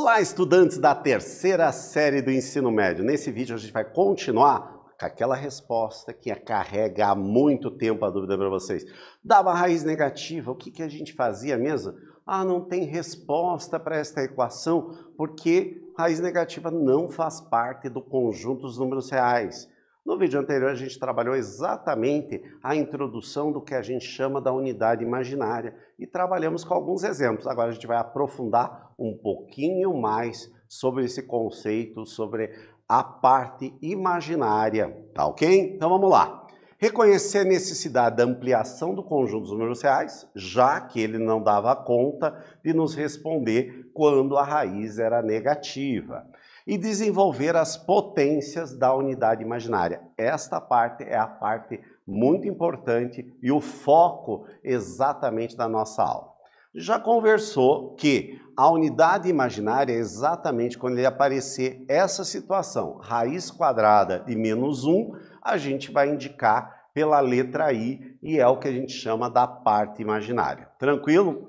Olá, estudantes da terceira série do ensino médio. Nesse vídeo a gente vai continuar com aquela resposta que carrega há muito tempo a dúvida para vocês. Dava raiz negativa, o que a gente fazia mesmo? Ah, não tem resposta para esta equação porque raiz negativa não faz parte do conjunto dos números reais. No vídeo anterior a gente trabalhou exatamente a introdução do que a gente chama da unidade imaginária e trabalhamos com alguns exemplos. Agora a gente vai aprofundar um pouquinho mais sobre esse conceito, sobre a parte imaginária, tá ok? Então vamos lá. Reconhecer a necessidade da ampliação do conjunto dos números reais, já que ele não dava conta de nos responder quando a raiz era negativa. E desenvolver as potências da unidade imaginária. Esta parte é a parte muito importante e o foco exatamente da nossa aula. Já conversou que a unidade imaginária é exatamente quando ele aparecer essa situação, raiz quadrada de menos 1, a gente vai indicar pela letra I e é o que a gente chama da parte imaginária. Tranquilo?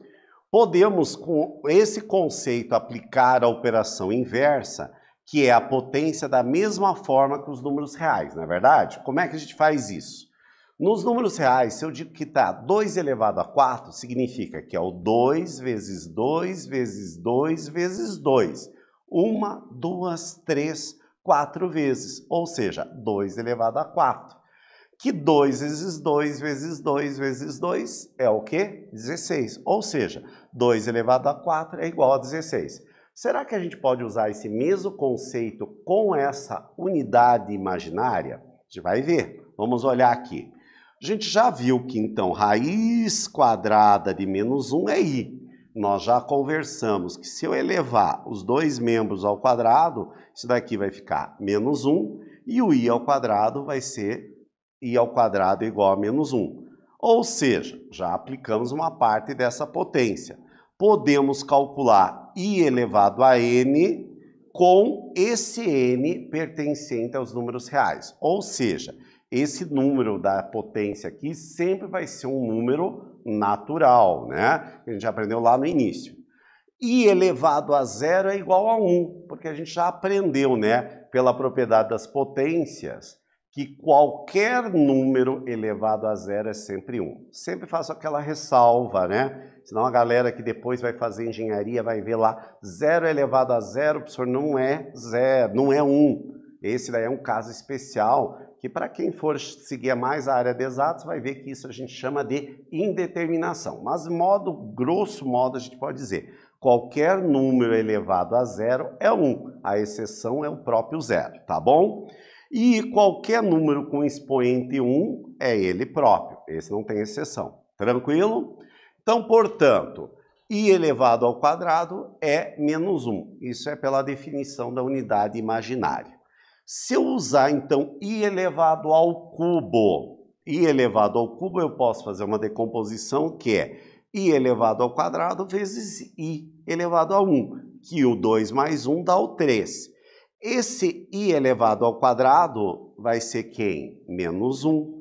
Podemos, com esse conceito, aplicar a operação inversa, que é a potência da mesma forma que os números reais, não é verdade? Como é que a gente faz isso? Nos números reais, se eu digo que está 2 elevado a 4, significa que é o 2 vezes 2 vezes 2 vezes 2. 1, 2, 3, 4 vezes, ou seja, 2 elevado a 4. Que 2 vezes 2 vezes 2 vezes 2 é o quê? 16, ou seja, 2 elevado a 4 é igual a 16. Será que a gente pode usar esse mesmo conceito com essa unidade imaginária? A gente vai ver. Vamos olhar aqui. A gente já viu que, então, raiz quadrada de menos 1 é I. Nós já conversamos que se eu elevar os dois membros ao quadrado, isso daqui vai ficar menos 1 e o I ao quadrado vai ser I ao quadrado igual a menos 1. Ou seja, já aplicamos uma parte dessa potência. Podemos calcular I elevado a N com esse N pertencente aos números reais. Ou seja, esse número da potência aqui sempre vai ser um número natural, né? Que a gente aprendeu lá no início. I elevado a zero é igual a 1, porque a gente já aprendeu, né, pela propriedade das potências, que qualquer número elevado a zero é sempre 1. Sempre faço aquela ressalva, né? Senão a galera que depois vai fazer engenharia vai ver lá, 0 elevado a zero, professor, não é 0, não é 1. Esse daí é um caso especial, que para quem for seguir mais a área de exatos, vai ver que isso a gente chama de indeterminação. Mas, grosso modo, a gente pode dizer, qualquer número elevado a zero é 1. A exceção é o próprio zero, tá bom? E qualquer número com expoente 1 é ele próprio. Esse não tem exceção. Tranquilo? Então, portanto, I elevado ao quadrado é menos 1. Isso é pela definição da unidade imaginária. Se eu usar, então, I elevado ao cubo, I elevado ao cubo, eu posso fazer uma decomposição que é I elevado ao quadrado vezes I elevado a 1, que o 2 mais 1 dá o 3. Esse I elevado ao quadrado vai ser quem? Menos 1.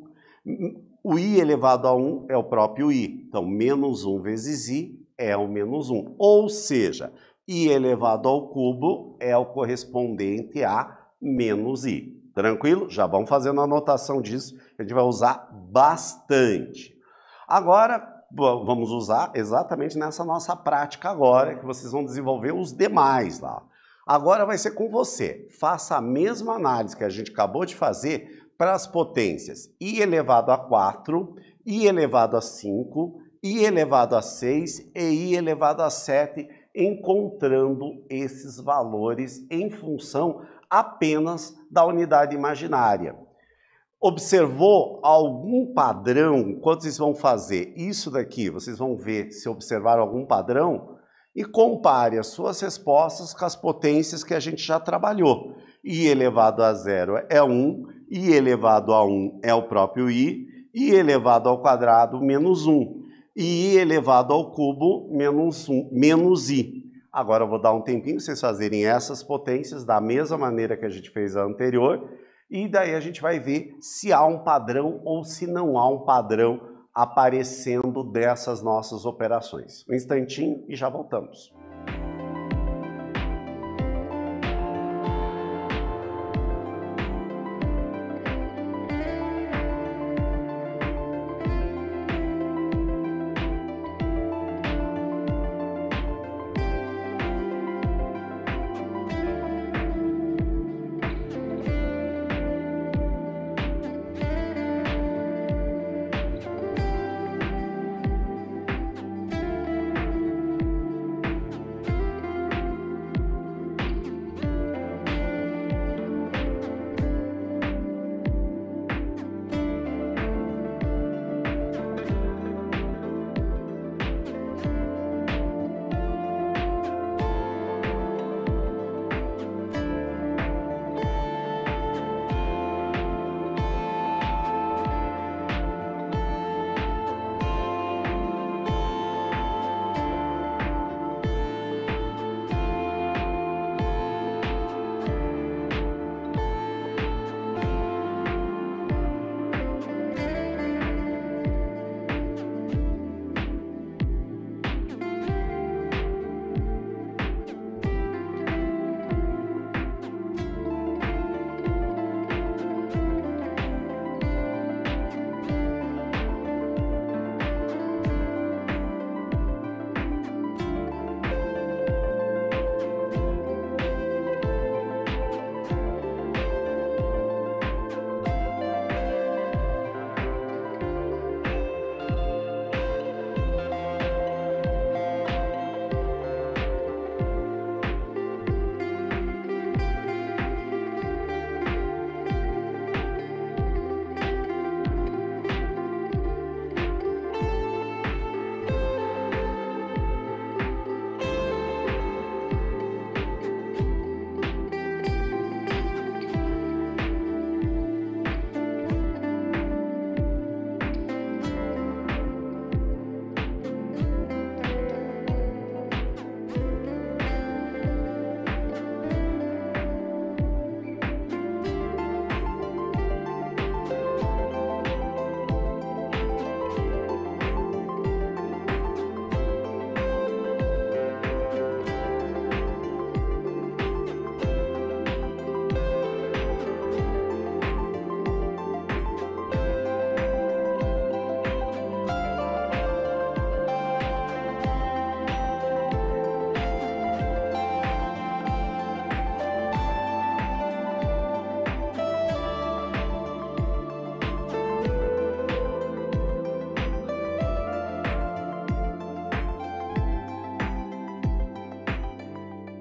O I elevado a 1 é o próprio I. Então, menos 1 vezes I é o menos 1. Ou seja, I elevado ao cubo é o correspondente a menos I. Tranquilo? Já vamos fazendo a anotação disso, que a gente vai usar bastante. Agora, vamos usar exatamente nessa nossa prática agora, que vocês vão desenvolver os demais lá. Agora vai ser com você. Faça a mesma análise que a gente acabou de fazer para as potências I elevado a 4, I elevado a 5, I elevado a 6 e I elevado a 7, encontrando esses valores em função apenas da unidade imaginária. Observou algum padrão? Quando vocês vão fazer isso daqui, vocês vão ver se observaram algum padrão e compare as suas respostas com as potências que a gente já trabalhou. I elevado a zero é 1, I elevado a 1 é o próprio I elevado ao quadrado menos 1, e I elevado ao cubo menos I. Agora eu vou dar um tempinho para vocês fazerem essas potências da mesma maneira que a gente fez a anterior, e daí a gente vai ver se há um padrão ou se não há um padrão aparecendo dessas nossas operações. Um instantinho e já voltamos.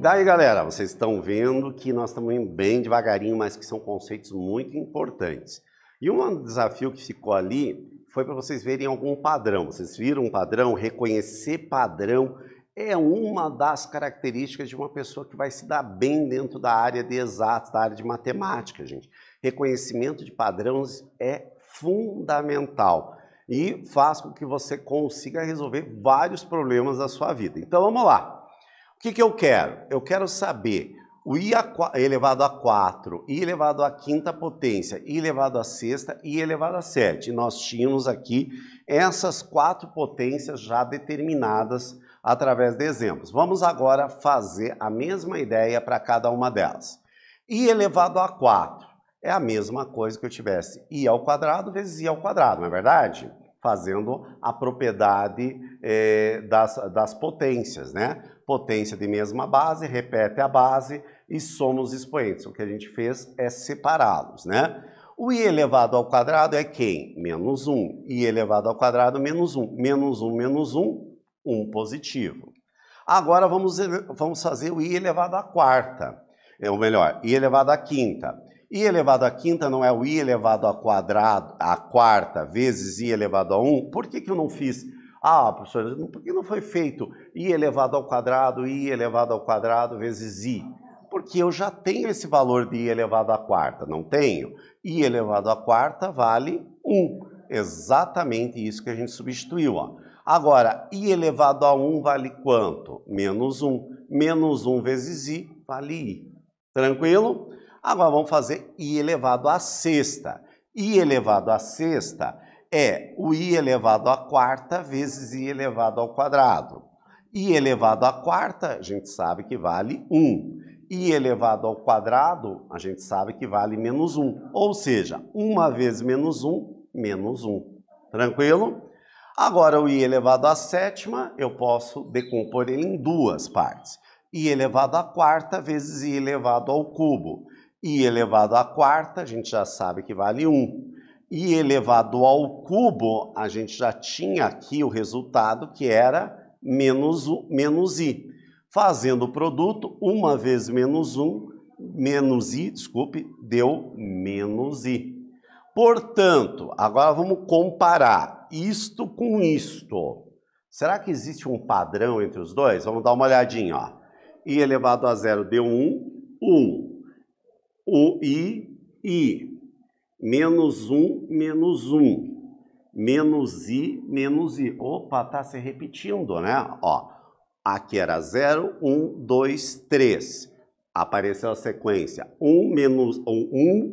Daí, galera, vocês estão vendo que nós estamos indo bem devagarinho, mas que são conceitos muito importantes. E um desafio que ficou ali foi para vocês verem algum padrão. Vocês viram um padrão? Reconhecer padrão é uma das características de uma pessoa que vai se dar bem dentro da área de exatas, da área de matemática, gente. Reconhecimento de padrões é fundamental e faz com que você consiga resolver vários problemas da sua vida. Então vamos lá. O que eu quero? Eu quero saber o i elevado a 4, i elevado à quinta potência, i elevado à sexta e i elevado a 7. E nós tínhamos aqui essas 4 potências já determinadas através de exemplos. Vamos agora fazer a mesma ideia para cada uma delas. I elevado a 4 é a mesma coisa que eu tivesse i ao quadrado vezes i ao quadrado, não é verdade? Fazendo a propriedade das potências, né? Potência de mesma base, repete a base e soma os expoentes. O que a gente fez é separá-los, né? O i elevado ao quadrado é quem? Menos 1. I elevado ao quadrado, menos 1. Menos 1, menos 1, 1 positivo. Agora vamos fazer o i elevado à quarta. Ou melhor, i elevado à quinta. I elevado à quinta não é o i elevado ao quadrado, à quarta, vezes i elevado a 1? Por que eu não fiz? Ah, professor, por que não foi feito i elevado ao quadrado, i elevado ao quadrado vezes i? Porque eu já tenho esse valor de i elevado à quarta, não tenho? I elevado à quarta vale 1. Exatamente isso que a gente substituiu, ó. Agora, i elevado a 1 vale quanto? Menos 1. Menos 1 vezes i vale i. Tranquilo? Agora vamos fazer i elevado à sexta. I elevado à sexta é o i elevado à quarta vezes i elevado ao quadrado. I elevado à quarta, a gente sabe que vale 1. I elevado ao quadrado, a gente sabe que vale menos 1. Ou seja, 1 vezes menos 1, menos 1. Tranquilo? Agora, o i elevado à sétima, eu posso decompor ele em duas partes. I elevado à quarta vezes i elevado ao cubo. I elevado à quarta, a gente já sabe que vale 1. I elevado ao cubo, a gente já tinha aqui o resultado que era menos i. Fazendo o produto, 1 vezes menos 1, menos i, desculpe, deu menos i. Portanto, agora vamos comparar isto com isto. Será que existe um padrão entre os dois? Vamos dar uma olhadinha, ó. I elevado a 0 deu 1, 1. O i. Menos 1, menos 1. Menos i. Opa, tá se repetindo, né? Ó, aqui era 0, 1, 2, 3. Apareceu a sequência 1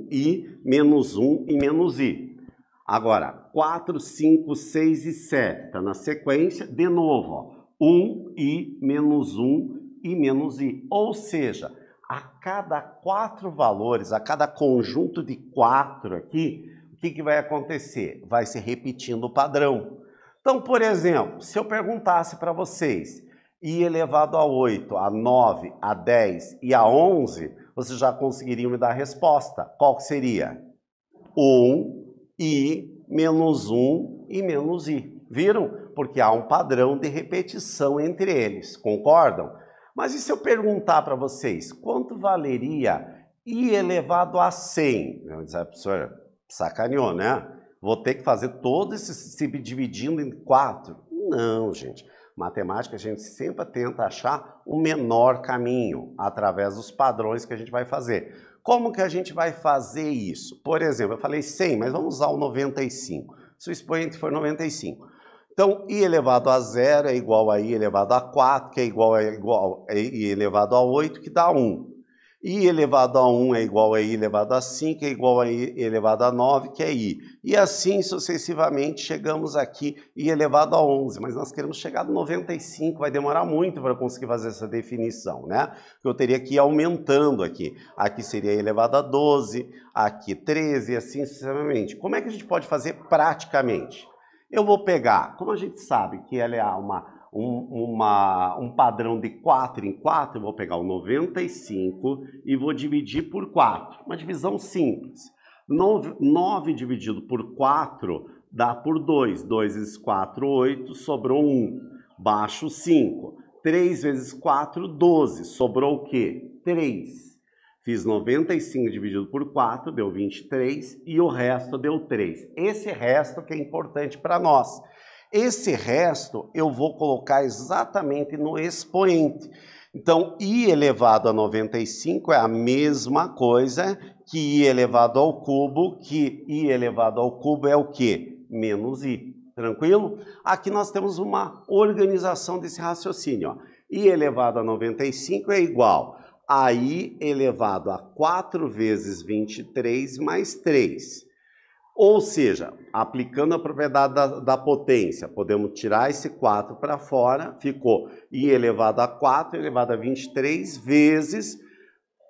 i, menos 1 e menos i. Agora, 4, 5, 6 e 7. Está na sequência, de novo, ó, 1 i, menos 1 e menos i. Ou seja, a cada 4 valores, a cada conjunto de 4 aqui, o que vai acontecer? Vai se repetindo o padrão. Então, por exemplo, se eu perguntasse para vocês i elevado a 8, a 9, a 10 e a 11, vocês já conseguiriam me dar a resposta. Qual que seria? 1, i, menos 1 e menos i. Viram? Porque há um padrão de repetição entre eles. Concordam? Mas e se eu perguntar para vocês, quanto valeria i elevado a 100? Eu vou dizer, professor, sacaneou, né? Vou ter que fazer todo esse se dividindo em 4? Não, gente. Matemática, a gente sempre tenta achar o menor caminho através dos padrões que a gente vai fazer. Como que a gente vai fazer isso? Por exemplo, eu falei 100, mas vamos usar o 95. Se o expoente for 95. Então, i elevado a 0 é igual a i elevado a 4, que é igual a i elevado a 8, que dá 1. I elevado a 1 é igual a i elevado a 5, que é igual a i elevado a 9, que é i. E assim, sucessivamente, chegamos aqui, i elevado a 11. Mas nós queremos chegar no 95, vai demorar muito para conseguir fazer essa definição, né? Eu teria que ir aumentando aqui. Aqui seria i elevado a 12, aqui 13, e assim sucessivamente. Como é que a gente pode fazer praticamente? Eu vou pegar, como a gente sabe que ela é um padrão de 4 em 4, eu vou pegar o 95 e vou dividir por 4. Uma divisão simples. 9 dividido por 4 dá por 2. 2 vezes 4, 8, sobrou 1. Baixo 5. 3 vezes 4, 12. Sobrou o quê? 3. Fiz 95 dividido por 4, deu 23, e o resto deu 3. Esse resto que é importante para nós. Esse resto eu vou colocar exatamente no expoente. Então, i elevado a 95 é a mesma coisa que i elevado ao cubo, que i elevado ao cubo é o quê? Menos i. Tranquilo? Aqui nós temos uma organização desse raciocínio. Ó. I elevado a 95 é igual a i elevado a 4 vezes 23 mais 3. Ou seja, aplicando a propriedade da potência, podemos tirar esse 4 para fora, ficou i elevado a 4 elevado a 23 vezes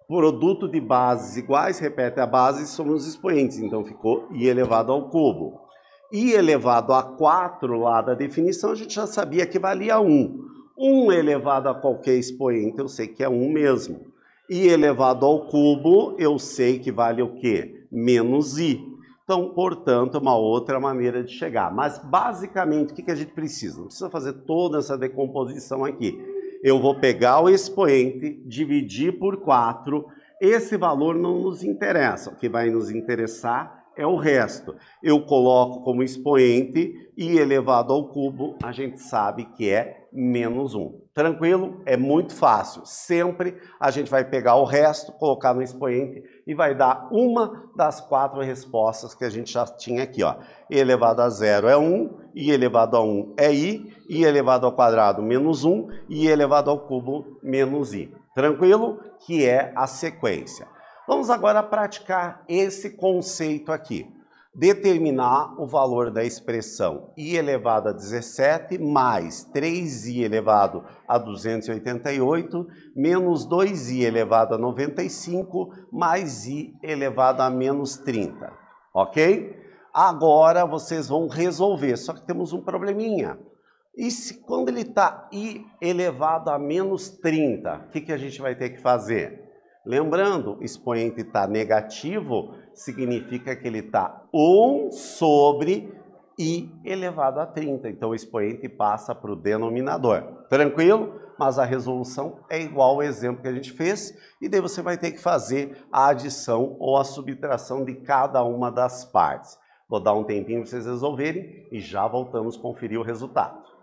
produto de bases iguais, repete a base, somos expoentes, então ficou i elevado ao cubo. I elevado a 4 lá da definição, a gente já sabia que valia 1. 1 elevado a qualquer expoente, eu sei que é 1 mesmo. I elevado ao cubo, eu sei que vale o quê? Menos i. Então, portanto, uma outra maneira de chegar. Mas, basicamente, o que a gente precisa? Não precisa fazer toda essa decomposição aqui. Eu vou pegar o expoente, dividir por 4. Esse valor não nos interessa. O que vai nos interessar é o resto. Eu coloco como expoente i elevado ao cubo, a gente sabe que é menos 1. Tranquilo? É muito fácil. Sempre a gente vai pegar o resto, colocar no expoente e vai dar uma das 4 respostas que a gente já tinha aqui. Ó. I elevado a 0 é 1, i elevado a 1 é i elevado ao quadrado menos 1, e i elevado ao cubo menos i. Tranquilo? Que é a sequência. Vamos agora praticar esse conceito aqui. Determinar o valor da expressão i elevado a 17 mais 3i elevado a 288 menos 2i elevado a 95 mais i elevado a menos 30. Ok? Agora vocês vão resolver, só que temos um probleminha. E se quando ele está i elevado a menos 30, o que a gente vai ter que fazer? Lembrando, o expoente está negativo, significa que ele está 1 sobre i elevado a 30. Então, o expoente passa para o denominador. Tranquilo? Mas a resolução é igual ao exemplo que a gente fez. E daí você vai ter que fazer a adição ou a subtração de cada uma das partes. Vou dar um tempinho para vocês resolverem e já voltamos a conferir o resultado.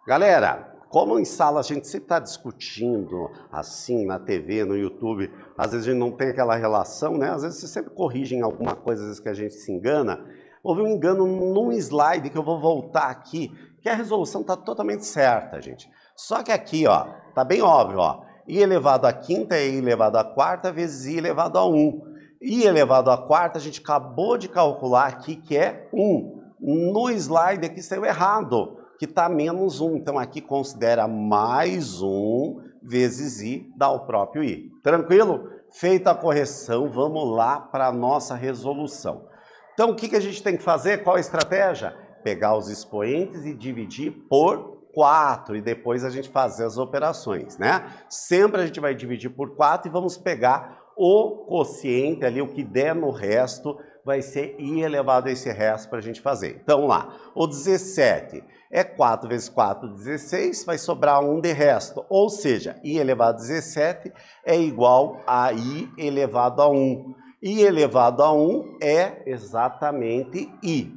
Galera, como em sala a gente sempre está discutindo assim na TV, no YouTube, às vezes a gente não tem aquela relação, né? Às vezes vocês sempre corrigem alguma coisa, às vezes que a gente se engana. Houve um engano num slide que eu vou voltar aqui, que a resolução está totalmente certa, gente. Só que aqui, ó, tá bem óbvio, ó. I elevado à quinta é I elevado à quarta vezes I elevado a 1. I elevado à quarta a gente acabou de calcular aqui que é 1. No slide aqui saiu errado, que está menos 1. Então aqui considera mais 1 vezes I, dá o próprio I. Tranquilo? Feita a correção, vamos lá para a nossa resolução. Então o que a gente tem que fazer? Qual a estratégia? Pegar os expoentes e dividir por 4 e depois a gente fazer as operações, né? Sempre a gente vai dividir por 4 e vamos pegar o quociente ali, o que der no resto, vai ser I elevado a esse resto para a gente fazer. Então lá, o 17 é 4 vezes 4, 16, vai sobrar 1 de resto. Ou seja, I elevado a 17 é igual a I elevado a 1. I elevado a 1 é exatamente I.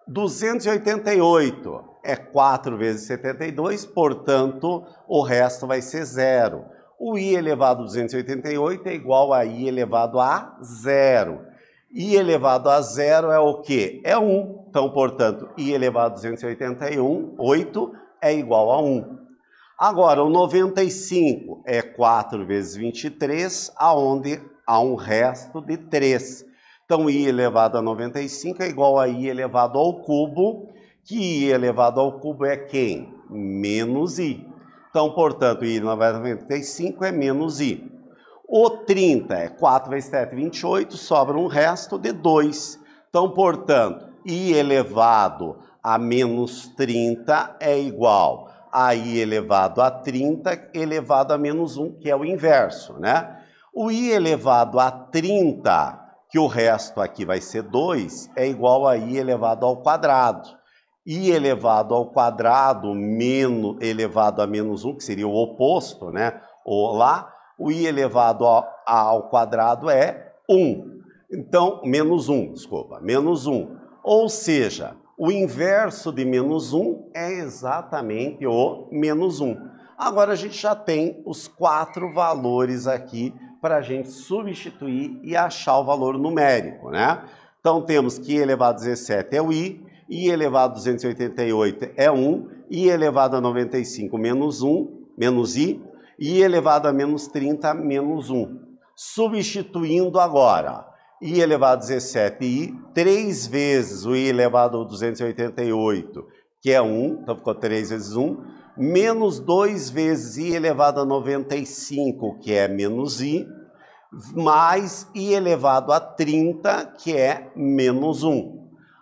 288 é 4 vezes 72, portanto, o resto vai ser 0. O I elevado a 288 é igual a I elevado a 0. I elevado a 0 é o quê? É 1. Então, portanto, I elevado a 281, 8, é igual a 1. Agora, o 95 é 4 vezes 23, aonde há um resto de 3. Então, I elevado a 95 é igual a I elevado ao cubo, que I elevado ao cubo é quem? Menos I. Então, portanto, I elevado a 95 é menos I. O 30 é 4 vezes 7, 28, sobra um resto de 2. Então, portanto, I elevado a menos 30 é igual a I elevado a 30 elevado a menos 1, que é o inverso, né? O I elevado a 30, que o resto aqui vai ser 2, é igual a I elevado ao quadrado. I elevado ao quadrado menos elevado a menos 1, que seria o oposto, né? Ou lá, o I elevado ao quadrado é 1. Então, menos 1, desculpa, menos 1. Ou seja, o inverso de menos 1 é exatamente o menos 1. Agora a gente já tem os 4 valores aqui para a gente substituir e achar o valor numérico, né? Então temos que I elevado a 17 é o I elevado a 288 é 1, I elevado a 95 menos 1, menos I elevado a menos 30 menos 1. Substituindo agora, I elevado a 17 3 vezes o I elevado a 288, que é 1, então ficou 3 vezes 1, menos 2 vezes I elevado a 95, que é menos I, mais I elevado a 30, que é menos 1.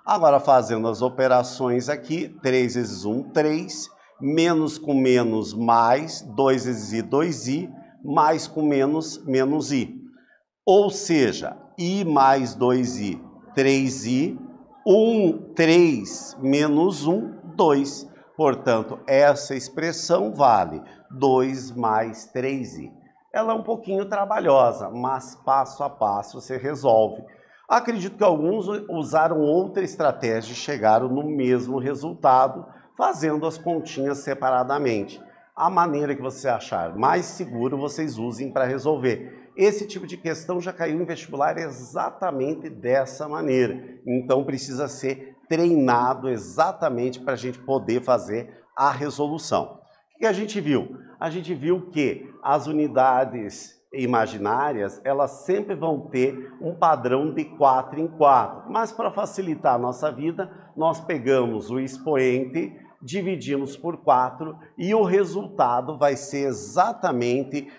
Agora, fazendo as operações aqui, 3 vezes 1, 3, menos com menos, mais, 2 vezes I, 2I, mais com menos, menos I. Ou seja, I mais 2I, 3I, 3 menos 1, 2. Portanto, essa expressão vale 2 mais 3i. Ela é um pouquinho trabalhosa, mas passo a passo você resolve. Acredito que alguns usaram outra estratégia e chegaram no mesmo resultado, fazendo as continhas separadamente. A maneira que você achar mais seguro, vocês usem para resolver. Esse tipo de questão já caiu em vestibular exatamente dessa maneira. Então precisa ser treinado exatamente para a gente poder fazer a resolução. O que a gente viu? A gente viu que as unidades imaginárias, elas sempre vão ter um padrão de 4 em 4. Mas para facilitar a nossa vida, nós pegamos o expoente, dividimos por 4 e o resultado vai ser exatamente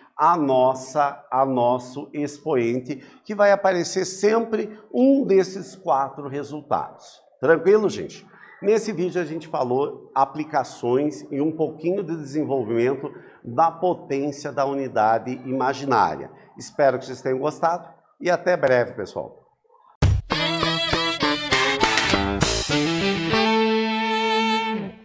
nosso expoente, que vai aparecer sempre um desses 4 resultados. Tranquilo, gente? Nesse vídeo a gente falou aplicações e um pouquinho de desenvolvimento da potência da unidade imaginária. Espero que vocês tenham gostado e até breve, pessoal.